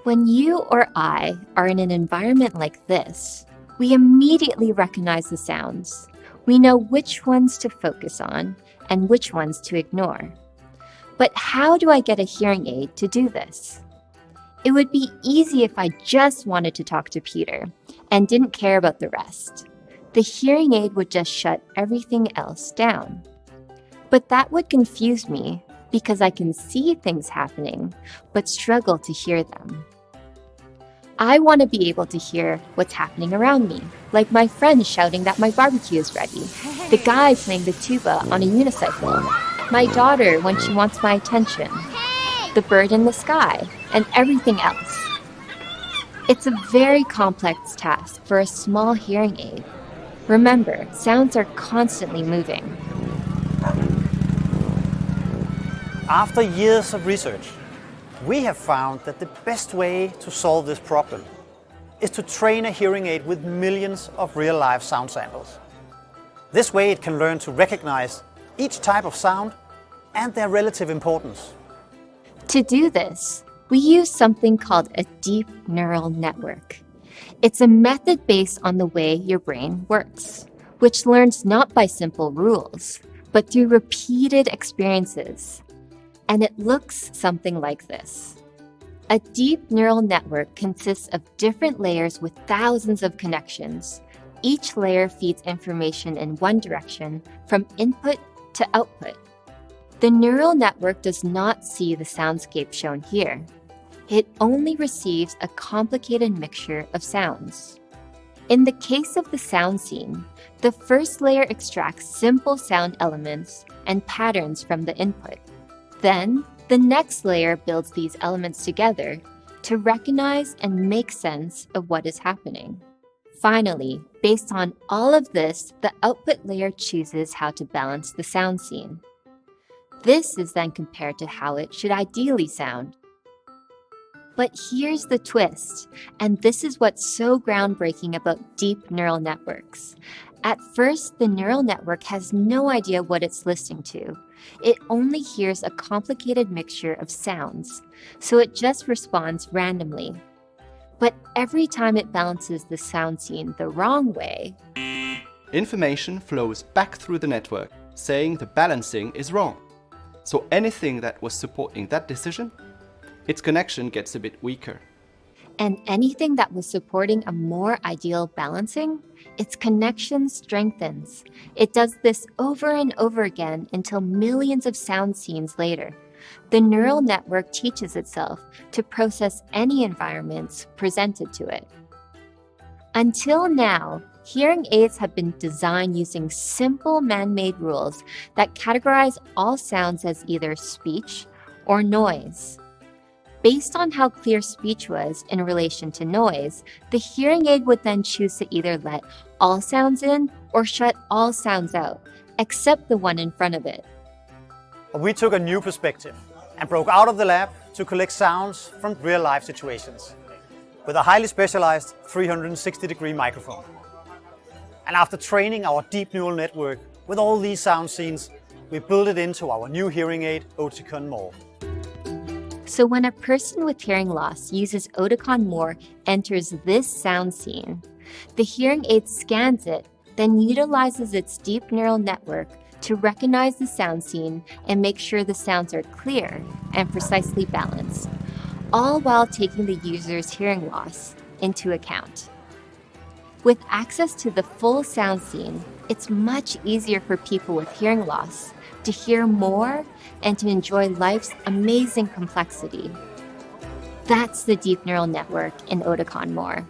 When you or I are in an environment like this, we immediately recognize the sounds. We know which ones to focus on and which ones to ignore. But how do I get a hearing aid to do this? It would be easy if I just wanted to talk to Peter and didn't care about the rest. The hearing aid would just shut everything else down. But that would confuse me because I can see things happening, but struggle to hear them. I want to be able to hear what's happening around me, like my friend shouting that my barbecue is ready, the guy playing the tuba on a unicycle, my daughter when she wants my attention, the bird in the sky, and everything else. It's a very complex task for a small hearing aid. Remember, sounds are constantly moving. After years of research, we have found that the best way to solve this problem is to train a hearing aid with millions of real-life sound samples. This way it can learn to recognize each type of sound and their relative importance. To do this, we use something called a deep neural network. It's a method based on the way your brain works, which learns not by simple rules, but through repeated experiences. And it looks something like this. A deep neural network consists of different layers with thousands of connections. Each layer feeds information in one direction, from input to output. The neural network does not see the soundscape shown here. It only receives a complicated mixture of sounds. In the case of the sound scene, the first layer extracts simple sound elements and patterns from the input. Then, the next layer builds these elements together to recognize and make sense of what is happening. Finally, based on all of this, the output layer chooses how to balance the sound scene. This is then compared to how it should ideally sound. But here's the twist, and this is what's so groundbreaking about deep neural networks. At first, the neural network has no idea what it's listening to. It only hears a complicated mixture of sounds, so it just responds randomly. But every time it balances the sound scene the wrong way, information flows back through the network, saying the balancing is wrong. So anything that was supporting that decision, its connection gets a bit weaker. And anything that was supporting a more ideal balancing, its connection strengthens. It does this over and over again until millions of sound scenes later. The neural network teaches itself to process any environments presented to it. Until now, hearing aids have been designed using simple man-made rules that categorize all sounds as either speech or noise. Based on how clear speech was in relation to noise, the hearing aid would then choose to either let all sounds in or shut all sounds out, except the one in front of it. We took a new perspective and broke out of the lab to collect sounds from real-life situations with a highly specialized 360-degree microphone. And after training our deep neural network with all these sound scenes, we built it into our new hearing aid, Oticon More. So when a person with hearing loss uses Oticon More enters this sound scene, the hearing aid scans it, then utilizes its deep neural network to recognize the sound scene and make sure the sounds are clear and precisely balanced, all while taking the user's hearing loss into account. With access to the full sound scene, it's much easier for people with hearing loss to hear more and to enjoy life's amazing complexity. That's the deep neural network in Oticon More.